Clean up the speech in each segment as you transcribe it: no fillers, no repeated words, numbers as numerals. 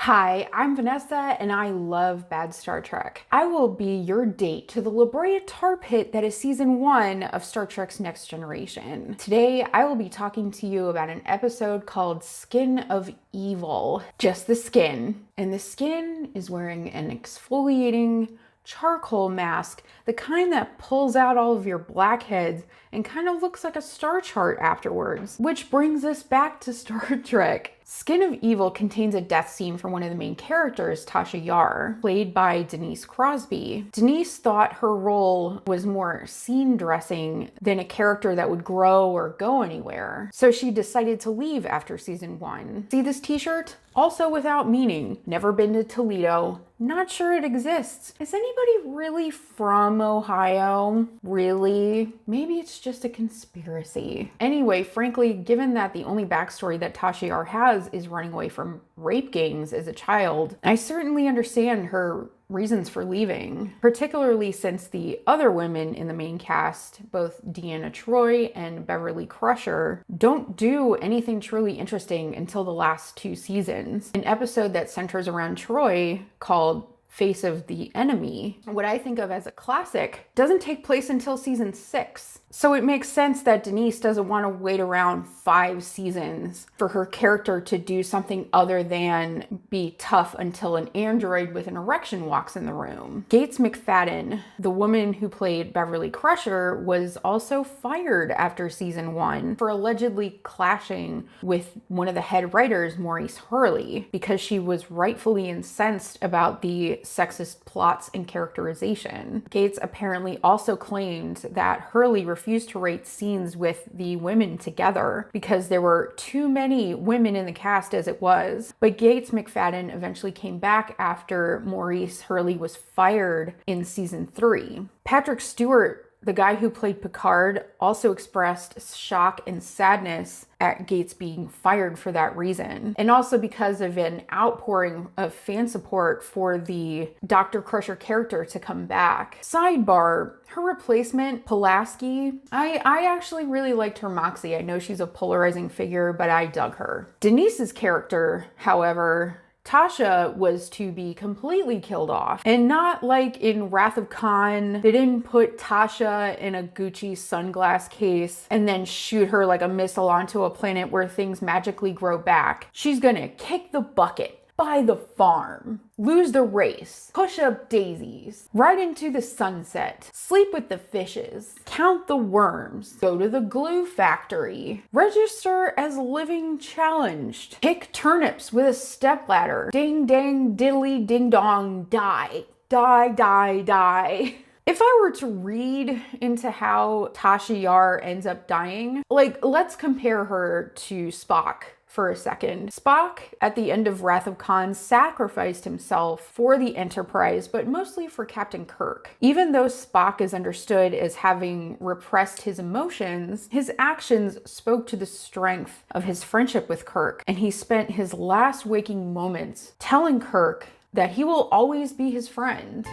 Hi, I'm Vanessa and I love bad Star Trek. I will be your date to the La Brea tar pit that is season 1 of Star Trek's Next Generation. Today, I will be talking to you about an episode called Skin of Evil. Just the skin. And the skin is wearing an exfoliating charcoal mask, the kind that pulls out all of your blackheads and kind of looks like a star chart afterwards. Which brings us back to Star Trek. Skin of Evil contains a death scene for one of the main characters, Tasha Yar, played by Denise Crosby. Denise thought her role was more scene dressing than a character that would grow or go anywhere. So she decided to leave after season 1. See this t-shirt? Also without meaning. Never been to Toledo. Not sure it exists. Is anybody really from Ohio? Really? Maybe it's just a conspiracy. Anyway, frankly, given that the only backstory that Tasha Yar has is running away from rape gangs as a child, I certainly understand her reasons for leaving, particularly since the other women in the main cast, both Deanna Troi and Beverly Crusher, don't do anything truly interesting until the last 2 seasons. An episode that centers around Troi, called Face of the Enemy, what I think of as a classic, doesn't take place until season 6. So it makes sense that Denise doesn't want to wait around 5 seasons for her character to do something other than be tough until an android with an erection walks in the room. Gates McFadden, the woman who played Beverly Crusher, was also fired after season 1 for allegedly clashing with one of the head writers, Maurice Hurley, because she was rightfully incensed about the sexist plots and characterization. Gates apparently also claimed that Hurley refused to write scenes with the women together because there were too many women in the cast as it was. But Gates McFadden eventually came back after Maurice Hurley was fired in season 3. Patrick Stewart, the guy who played Picard, also expressed shock and sadness at Gates being fired for that reason. And also because of an outpouring of fan support for the Dr. Crusher character to come back. Sidebar, her replacement, Pulaski, I actually really liked her moxie. I know she's a polarizing figure, but I dug her. Denise's character, however, Tasha was to be completely killed off. And not like in Wrath of Khan, they didn't put Tasha in a Gucci sunglass case and then shoot her like a missile onto a planet where things magically grow back. She's gonna kick the bucket, buy the farm, lose the race, push up daisies, ride into the sunset, sleep with the fishes, count the worms, go to the glue factory, register as living challenged, pick turnips with a stepladder, ding dang diddly ding dong, die, die, die, die. If I were to read into how Tasha Yar ends up dying, let's compare her to Spock for a second. Spock, at the end of Wrath of Khan, sacrificed himself for the Enterprise, but mostly for Captain Kirk. Even though Spock is understood as having repressed his emotions, his actions spoke to the strength of his friendship with Kirk, and he spent his last waking moments telling Kirk that he will always be his friend.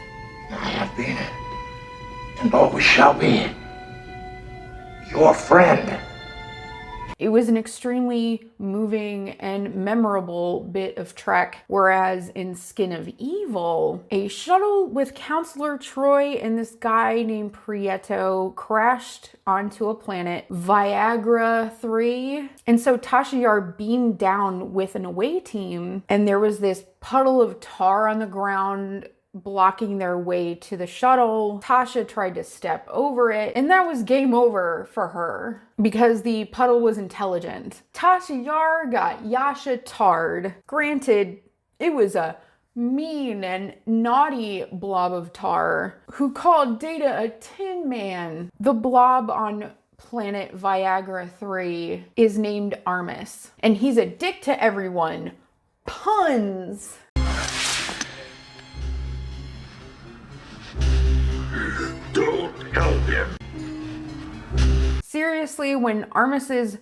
I have been, and always shall be, your friend. It was an extremely moving and memorable bit of Trek, whereas in Skin of Evil, a shuttle with Counselor Troi and this guy named Prieto crashed onto a planet, Viagra 3. And so Tasha Yar beamed down with an away team, and there was this puddle of tar on the ground blocking their way to the shuttle. Tasha tried to step over it, and that was game over for her because the puddle was intelligent. Tasha Yar got Yasha tarred. Granted, it was a mean and naughty blob of tar who called Data a Tin Man. The blob on planet Viagra 3 is named Armus, and he's a dick to everyone. Puns! Don't help him. Seriously, when Armus's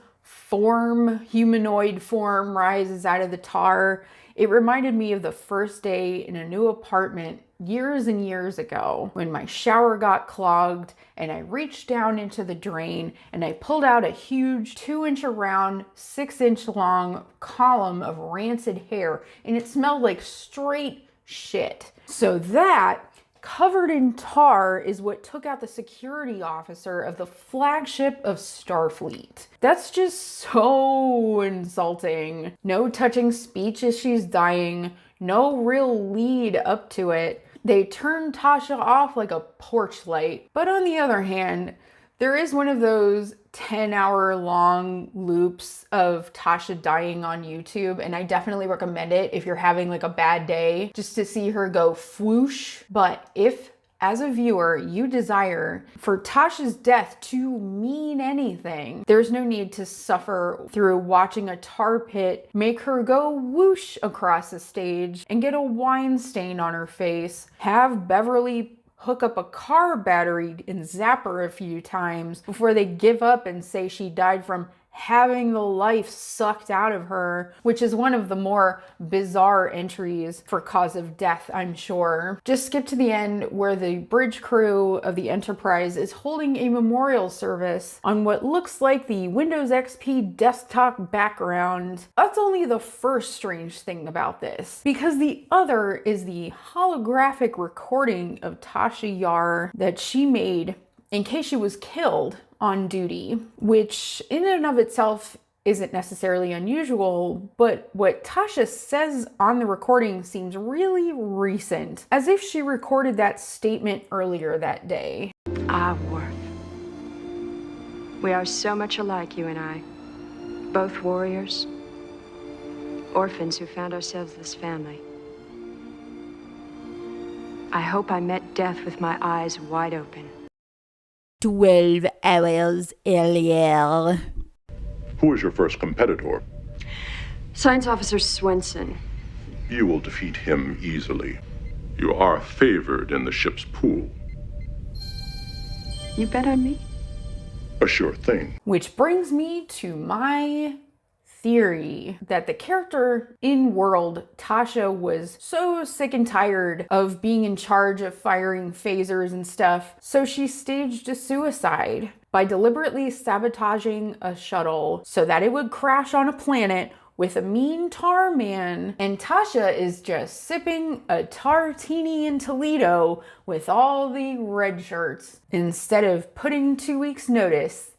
humanoid form rises out of the tar, it reminded me of the first day in a new apartment years and years ago when my shower got clogged and I reached down into the drain and I pulled out a huge 2-inch around, 6-inch long column of rancid hair, and it smelled like straight shit. So that, covered in tar, is what took out the security officer of the flagship of Starfleet. That's just so insulting. No touching speech as she's dying, no real lead up to it. They turned Tasha off like a porch light. But on the other hand, there is one of those 10-hour long loops of Tasha dying on YouTube, and I definitely recommend it if you're having like a bad day, just to see her go whoosh. But if, as a viewer, you desire for Tasha's death to mean anything, there's no need to suffer through watching a tar pit make her go whoosh across the stage and get a wine stain on her face, have Beverly hook up a car battery and zap her a few times before they give up and say she died from having the life sucked out of her, which is one of the more bizarre entries for cause of death, I'm sure. Just skip to the end where the bridge crew of the Enterprise is holding a memorial service on what looks like the Windows XP desktop background. That's only the first strange thing about this, because the other is the holographic recording of Tasha Yar that she made in case she was killed on duty, which in and of itself isn't necessarily unusual, but what Tasha says on the recording seems really recent, as if she recorded that statement earlier that day. Our worth. We are so much alike, you and I. Both warriors, orphans who found ourselves this family. I hope I met death with my eyes wide open. 12 hours earlier. Who is your first competitor? Science Officer Swenson. You will defeat him easily. You are favored in the ship's pool. You bet on me? A sure thing. Which brings me to my theory that the character in World, Tasha, was so sick and tired of being in charge of firing phasers and stuff, so she staged a suicide by deliberately sabotaging a shuttle so that it would crash on a planet with a mean tar man, and Tasha is just sipping a tartini in Toledo with all the red shirts instead of putting 2 weeks notice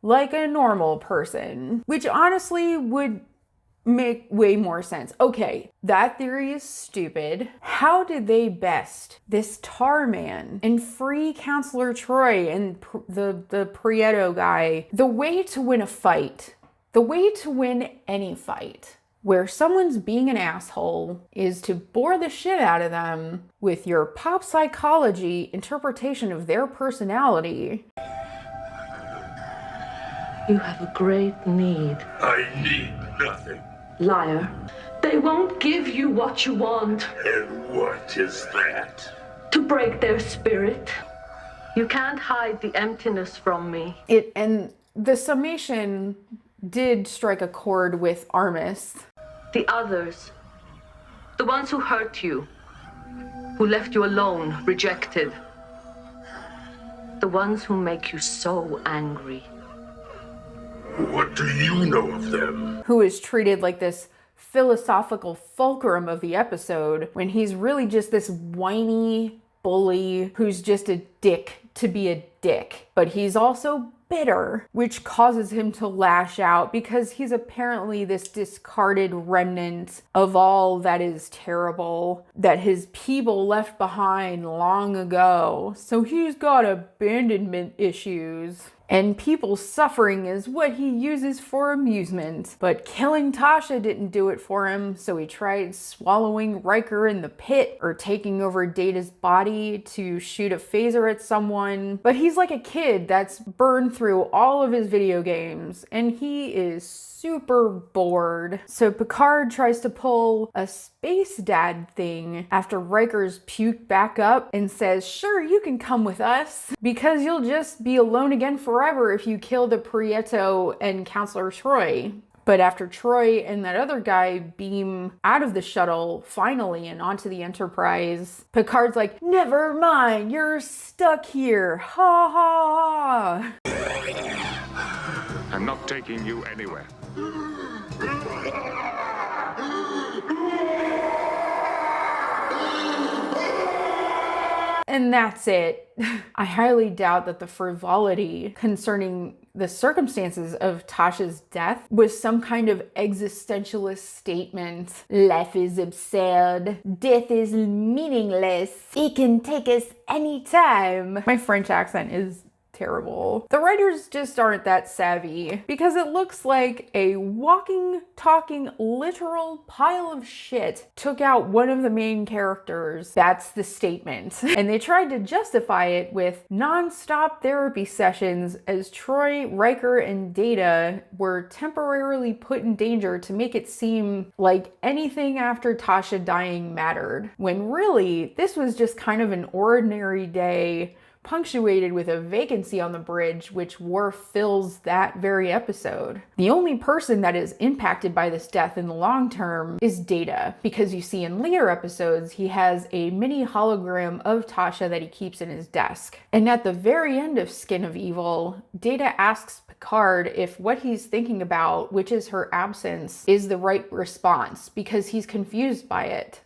like a normal person, which honestly would make way more sense. Okay, that theory is stupid. How did they best this tar man and free Counselor Troy and the Prieto guy? The way to win a fight, the way to win any fight where someone's being an asshole, is to bore the shit out of them with your pop psychology interpretation of their personality. You have a great need. I need nothing. Liar. They won't give you what you want. And what is that? To break their spirit. You can't hide the emptiness from me. And the summation did strike a chord with Armis. The others. The ones who hurt you. Who left you alone, rejected. The ones who make you so angry. What do you know of them? Who is treated like this philosophical fulcrum of the episode when he's really just this whiny bully who's just a dick to be a dick. But he's also bitter, which causes him to lash out because he's apparently this discarded remnant of all that is terrible that his people left behind long ago. So he's got abandonment issues. And people's suffering is what he uses for amusement. But killing Tasha didn't do it for him, so he tried swallowing Riker in the pit or taking over Data's body to shoot a phaser at someone. But he's like a kid that's burned through all of his video games, and he is super bored. So Picard tries to pull a space dad thing after Riker's puked back up and says, sure, you can come with us because you'll just be alone again forever if you kill the Prieto and Counselor Troy. But after Troy and that other guy beam out of the shuttle finally and onto the Enterprise, Picard's like, never mind, you're stuck here. Ha ha ha. I'm not taking you anywhere. And that's it. I highly doubt that the frivolity concerning the circumstances of Tasha's death was some kind of existentialist statement. Life is absurd. Death is meaningless. It can take us anytime. My French accent is terrible. The writers just aren't that savvy because it looks like a walking, talking, literal pile of shit took out one of the main characters. That's the statement. And they tried to justify it with non-stop therapy sessions as Troy, Riker, and Data were temporarily put in danger to make it seem like anything after Tasha dying mattered. When really, this was just kind of an ordinary day punctuated with a vacancy on the bridge, which Worf fills that very episode. The only person that is impacted by this death in the long term is Data, because you see in later episodes, he has a mini hologram of Tasha that he keeps in his desk. And at the very end of Skin of Evil, Data asks Picard if what he's thinking about, which is her absence, is the right response, because he's confused by it.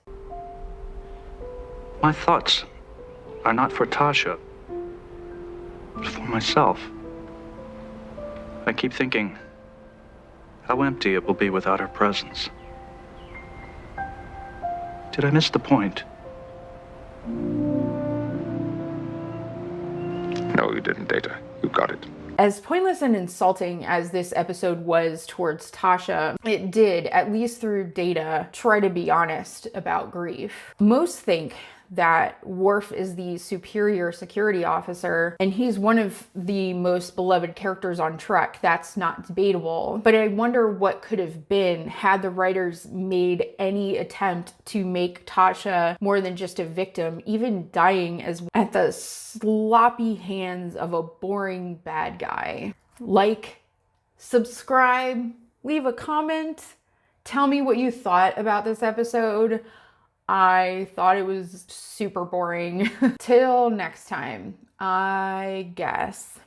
My thoughts are not for Tasha. For myself. I keep thinking how empty it will be without her presence. Did I miss the point? No, you didn't, Data. You got it. As pointless and insulting as this episode was towards Tasha, it did, at least through Data, try to be honest about grief. Most think that Worf is the superior security officer, and he's one of the most beloved characters on Trek. That's not debatable. But I wonder what could have been had the writers made any attempt to make Tasha more than just a victim, even dying as at the sloppy hands of a boring bad guy. Like, subscribe, leave a comment, tell me what you thought about this episode. I thought it was super boring. Till next time, I guess.